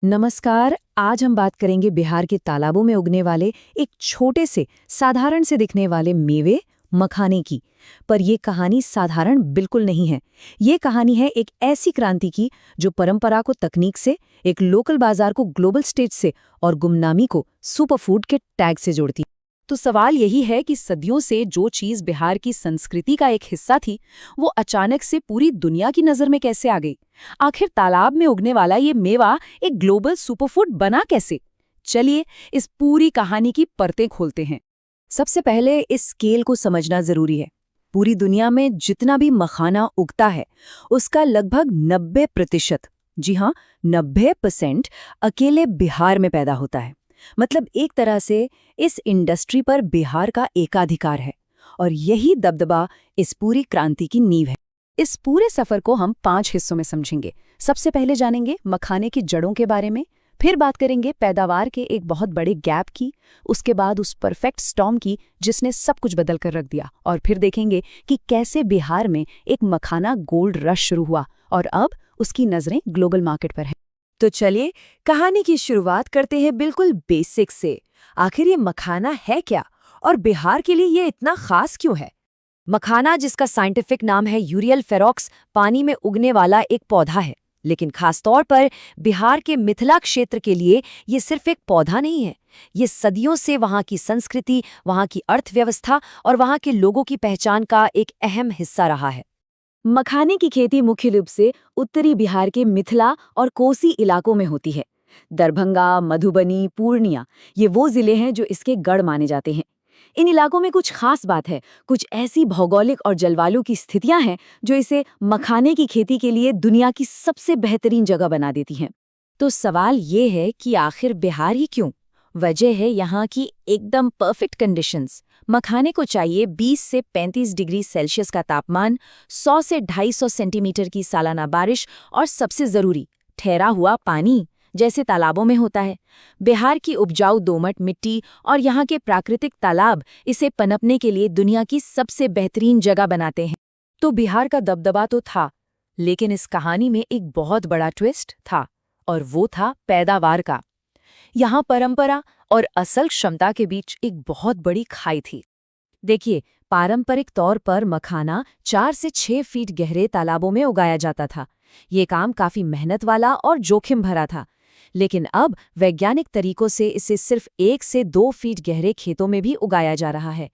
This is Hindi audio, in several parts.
नमस्कार। आज हम बात करेंगे बिहार के तालाबों में उगने वाले एक छोटे से साधारण से दिखने वाले मेवे मखाने की। पर ये कहानी साधारण बिल्कुल नहीं है। ये कहानी है एक ऐसी क्रांति की जो परंपरा को तकनीक से, एक लोकल बाजार को ग्लोबल स्टेज से और गुमनामी को सुपरफूड के टैग से जोड़ती। तो सवाल यही है कि सदियों से जो चीज बिहार की संस्कृति का एक हिस्सा थी, वो अचानक से पूरी दुनिया की नजर में कैसे आ गई? आखिर तालाब में उगने वाला ये मेवा एक ग्लोबल सुपरफूड बना कैसे? चलिए इस पूरी कहानी की परतें खोलते हैं। सबसे पहले इस स्केल को समझना जरूरी है। पूरी दुनिया में जितना भी मखाना उगता है, उसका लगभग 90%, जी हाँ 90% अकेले बिहार में पैदा होता है। मतलब एक तरह से इस इंडस्ट्री पर बिहार का एकाधिकार है और यही दबदबा इस पूरी क्रांति की नींव है। इस पूरे सफर को हम 5 हिस्सों में समझेंगे। सबसे पहले जानेंगे मखाने की जड़ों के बारे में, फिर बात करेंगे पैदावार के एक बहुत बड़े गैप की, उसके बाद उस परफेक्ट स्टॉर्म की जिसने सब कुछ बदल कर रख दिया, और फिर देखेंगे कि कैसे बिहार में एक मखाना गोल्ड रश शुरू हुआ और अब उसकी नजरें ग्लोबल मार्केट पर हैं। तो चलिए कहानी की शुरुआत करते हैं बिल्कुल बेसिक से। आखिर ये मखाना है क्या और बिहार के लिए ये इतना खास क्यों है? मखाना, जिसका साइंटिफिक नाम है यूरियल फेरोक्स, पानी में उगने वाला एक पौधा है। लेकिन खास तौर पर बिहार के मिथिला क्षेत्र के लिए ये सिर्फ एक पौधा नहीं है। ये सदियों से वहाँ की संस्कृति, वहाँ की अर्थव्यवस्था और वहाँ के लोगों की पहचान का एक अहम हिस्सा रहा है। मखाने की खेती मुख्य रूप से उत्तरी बिहार के मिथिला और कोसी इलाकों में होती है। दरभंगा, मधुबनी, पूर्णिया, ये वो जिले हैं जो इसके गढ़ माने जाते हैं। इन इलाकों में कुछ खास बात है, कुछ ऐसी भौगोलिक और जलवायु की स्थितियां हैं जो इसे मखाने की खेती के लिए दुनिया की सबसे बेहतरीन जगह बना देती हैं। तो सवाल ये है कि आखिर बिहार ही क्यों? वजह है यहाँ की एकदम परफेक्ट कंडीशंस। मखाने को चाहिए 20 से 35 डिग्री सेल्सियस का तापमान, 100 से 250 सेंटीमीटर की सालाना बारिश और सबसे जरूरी ठहरा हुआ पानी, जैसे तालाबों में होता है। बिहार की उपजाऊ दोमट मिट्टी और यहाँ के प्राकृतिक तालाब इसे पनपने के लिए दुनिया की सबसे बेहतरीन जगह बनाते हैं। तो बिहार का दबदबा तो था, लेकिन इस कहानी में एक बहुत बड़ा ट्विस्ट था, और वो था पैदावार का। यहाँ परंपरा और असल क्षमता के बीच एक बहुत बड़ी खाई थी। देखिए, पारंपरिक तौर पर मखाना 4 से 6 फीट गहरे तालाबों में उगाया जाता था। ये काम काफी मेहनत वाला और जोखिम भरा था। लेकिन अब वैज्ञानिक तरीकों से इसे सिर्फ 1 से 2 फीट गहरे खेतों में भी उगाया जा रहा है।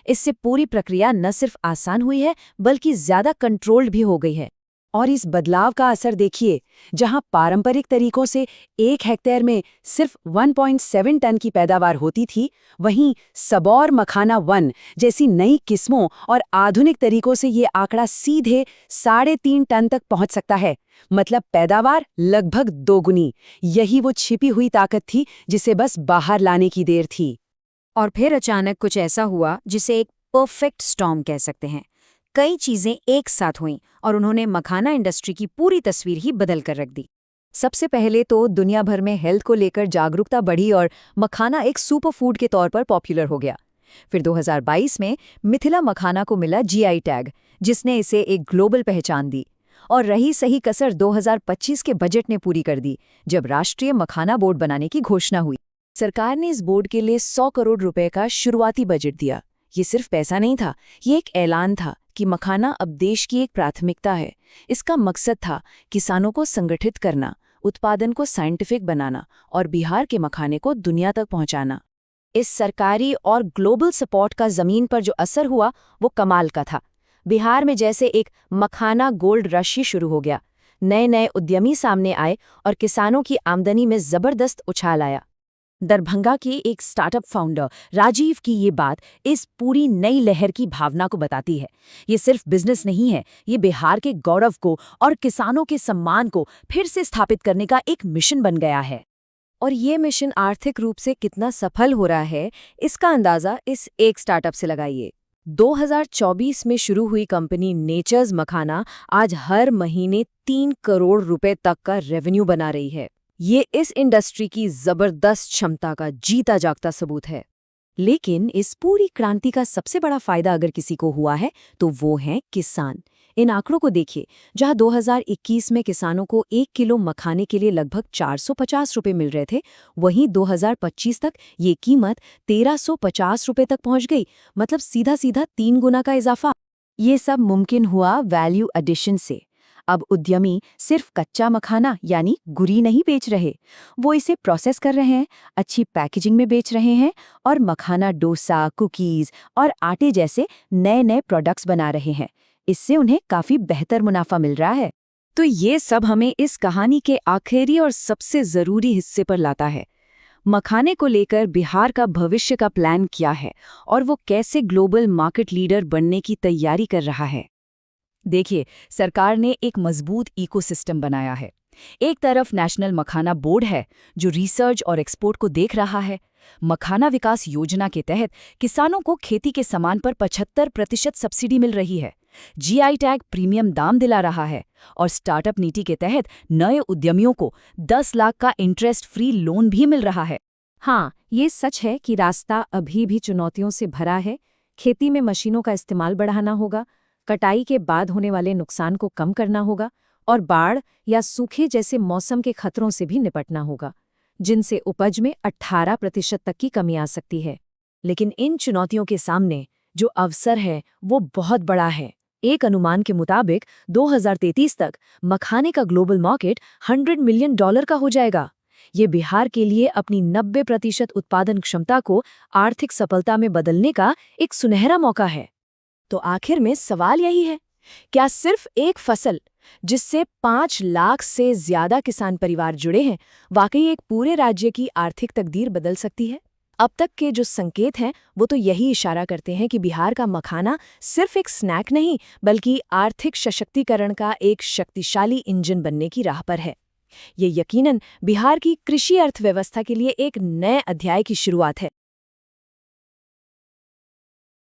इससे पूरी प्रक्रिया न सिर्फ आसान हुई है, बल्कि ज्यादा कंट्रोल्ड भी हो गई है। और इस बदलाव का असर देखिए, जहां पारंपरिक तरीकों से 1 हेक्टेयर में सिर्फ 1.7 टन की पैदावार होती थी, वहीं सबौर मखाना 1 जैसी नई किस्मों और आधुनिक तरीकों से ये आंकड़ा सीधे 3.5 टन तक पहुंच सकता है। मतलब पैदावार लगभग दोगुनी। यही वो छिपी हुई ताकत थी जिसे बस बाहर लाने की देर थी। और फिर अचानक कुछ ऐसा हुआ जिसे एक परफेक्ट स्टॉर्म कह सकते हैं। कई चीजें एक साथ हुईं और उन्होंने मखाना इंडस्ट्री की पूरी तस्वीर ही बदल कर रख दी। सबसे पहले तो दुनिया भर में हेल्थ को लेकर जागरूकता बढ़ी और मखाना एक सुपरफूड के तौर पर पॉपुलर हो गया। फिर 2022 में मिथिला मखाना को मिला जीआई टैग, जिसने इसे एक ग्लोबल पहचान दी। और रही सही कसर 2025 के बजट ने पूरी कर दी, जब राष्ट्रीय मखाना बोर्ड बनाने की घोषणा हुई। सरकार ने इस बोर्ड के लिए 100 करोड़ रुपए का शुरुआती बजट दिया। ये सिर्फ पैसा नहीं था, ये एक ऐलान था कि मखाना अब देश की एक प्राथमिकता है। इसका मकसद था किसानों को संगठित करना, उत्पादन को साइंटिफिक बनाना और बिहार के मखाने को दुनिया तक पहुंचाना। इस सरकारी और ग्लोबल सपोर्ट का जमीन पर जो असर हुआ, वो कमाल का था। बिहार में जैसे एक मखाना गोल्ड रश ही शुरू हो गया। नए नए उद्यमी सामने आए और किसानों की आमदनी में जबरदस्त उछाल आया। दरभंगा के एक स्टार्टअप फाउंडर राजीव की ये बात इस पूरी नई लहर की भावना को बताती है। ये सिर्फ बिजनेस नहीं है, ये बिहार के गौरव को और किसानों के सम्मान को फिर से स्थापित करने का एक मिशन बन गया है। और ये मिशन आर्थिक रूप से कितना सफल हो रहा है, इसका अंदाजा इस एक स्टार्टअप से लगाइए। 2024 में शुरू हुई कंपनी नेचर्स मखाना आज हर महीने 3 करोड़ रुपए तक का रेवेन्यू बना रही है। ये इस इंडस्ट्री की जबरदस्त क्षमता का जीता जागता सबूत है। लेकिन इस पूरी क्रांति का सबसे बड़ा फायदा अगर किसी को हुआ है, तो वो हैं किसान। इन आंकड़ों को देखिए, जहां 2021 में किसानों को 1 किलो मखाने के लिए लगभग 450 रुपए मिल रहे थे, वहीं 2025 तक ये कीमत 1350 रुपए तक पहुंच गई। मतलब सीधा सीधा 3 गुना का इजाफा। ये सब मुमकिन हुआ वैल्यू एडिशन से। अब उद्यमी सिर्फ कच्चा मखाना यानी गुरी नहीं बेच रहे, वो इसे प्रोसेस कर रहे हैं, अच्छी पैकेजिंग में बेच रहे हैं और मखाना डोसा, कुकीज और आटे जैसे नए नए प्रोडक्ट्स बना रहे हैं। इससे उन्हें काफी बेहतर मुनाफा मिल रहा है। तो ये सब हमें इस कहानी के आखिरी और सबसे जरूरी हिस्से पर लाता है। मखाने को लेकर बिहार का भविष्य का प्लान क्या है और वो कैसे ग्लोबल मार्केट लीडर बनने की तैयारी कर रहा है। देखिए, सरकार ने एक मजबूत इकोसिस्टम बनाया है। एक तरफ नेशनल मखाना बोर्ड है जो रिसर्च और एक्सपोर्ट को देख रहा है। मखाना विकास योजना के तहत किसानों को खेती के सामान पर 75% सब्सिडी मिल रही है। जीआई टैग प्रीमियम दाम दिला रहा है और स्टार्टअप नीति के तहत नए उद्यमियों को 10 लाख का इंटरेस्ट फ्री लोन भी मिल रहा है। हाँ, ये सच है कि रास्ता अभी भी चुनौतियों से भरा है। खेती में मशीनों का इस्तेमाल बढ़ाना होगा, कटाई के बाद होने वाले नुकसान को कम करना होगा और बाढ़ या सूखे जैसे मौसम के खतरों से भी निपटना होगा, जिनसे उपज में 18% तक की कमी आ सकती है। लेकिन इन चुनौतियों के सामने जो अवसर है वो बहुत बड़ा है। एक अनुमान के मुताबिक 2033 तक मखाने का ग्लोबल मार्केट $100 मिलियन का हो जाएगा। ये बिहार के लिए अपनी 90% उत्पादन क्षमता को आर्थिक सफलता में बदलने का एक सुनहरा मौका है। तो आखिर में सवाल यही है, क्या सिर्फ एक फसल जिससे 5 लाख से ज्यादा किसान परिवार जुड़े हैं, वाकई एक पूरे राज्य की आर्थिक तकदीर बदल सकती है? अब तक के जो संकेत हैं वो तो यही इशारा करते हैं कि बिहार का मखाना सिर्फ एक स्नैक नहीं, बल्कि आर्थिक सशक्तिकरण का एक शक्तिशाली इंजन बनने की राह पर है। ये यकीनन बिहार की कृषि अर्थव्यवस्था के लिए एक नए अध्याय की शुरुआत है।